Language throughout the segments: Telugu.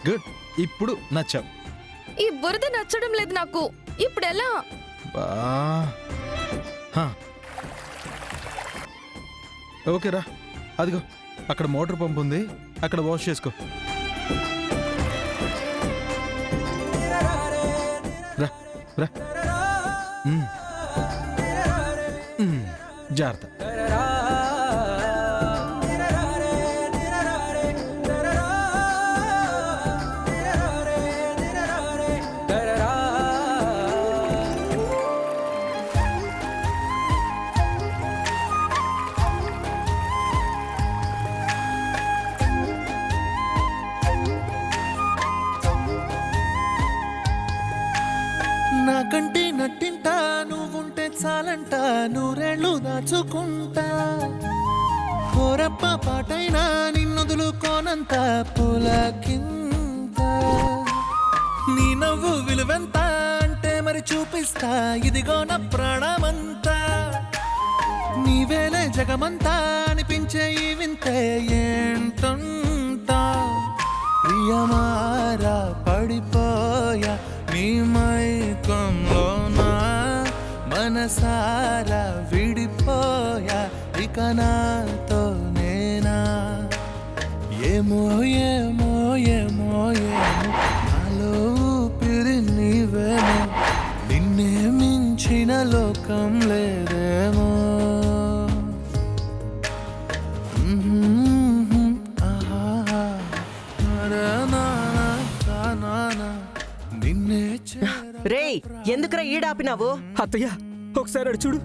గుడ్, ఇప్పుడు నచ్చావు. ఈ బురద నచ్చడం లేదు నాకు. ఇప్పుడు ఎలా? బా ఓకేరా, అదిగో అక్కడ మోటార్ పంప్ ఉంది, అక్కడ వాష్ చేసుకో. రా రా. జాగ్రత్త. నాకంటే నట్టింటా నువ్వుంటే చాలంట, నూరేళ్ళు దాచుకుంటా. కోరప్ప పాటైనా నిన్నొదులుకోనంత పులకింత. నీ నవ్వు విలువెంత అంటే మరి చూపిస్తా, ఇదిగో నా ప్రాణమంతా. నీవేలే జగమంతా అనిపించే ఈ వింతే ఏంటంటా. ప్రియమారా పడిపోయా నీ మైకంలోనా, మనసారా విడిపోయా ఇక నాతో నేనా. ఏమో ఏమో ఏమో ఏమో నాలో ఊపిరి నీవేమో, నిన్నే మించిన లోకం లేదేమో. రేయ్, ఎందుకురా ఈడాపినావు? అత్తయ్య ఒకసారి అడు చూడు.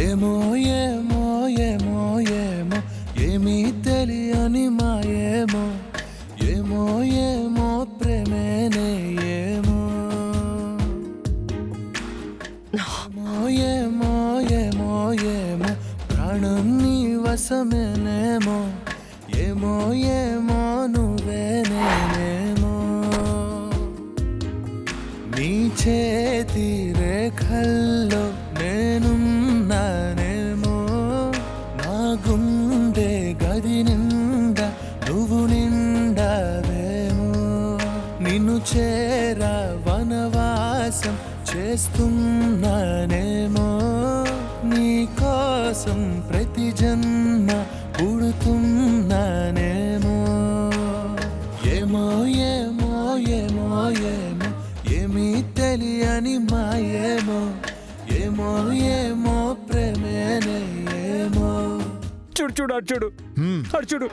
ఏమో ఏమో ఏమో ఏమో ఏమీ తెలియని మాయేమో, ఏమో ఏమో ప్రేమేనే ఏమో. ఏమో ఏమో ఏమో ప్రాణం నీ వశమేనేమో, ఏమో ఏమో నువ్వే నేనేమో. నీ చేతి రేఖల్లో నేనున్నానేమో, నా గుండె గది నిండా నువ్వు నిండావేమో. నిన్ను చేరా వనవాసం చేస్తున్నానేమో, నీ కోసం ప్రతి జన్మ పుడుతున్నానేమో. ఏమో ఏమో ఏమో ఏమో ఏమీ తెలియని మాయేమో, ఏమో ఏమో ప్రేమేనే ఏమో. చూడు చూడు అడు చూడు అడు చూడు.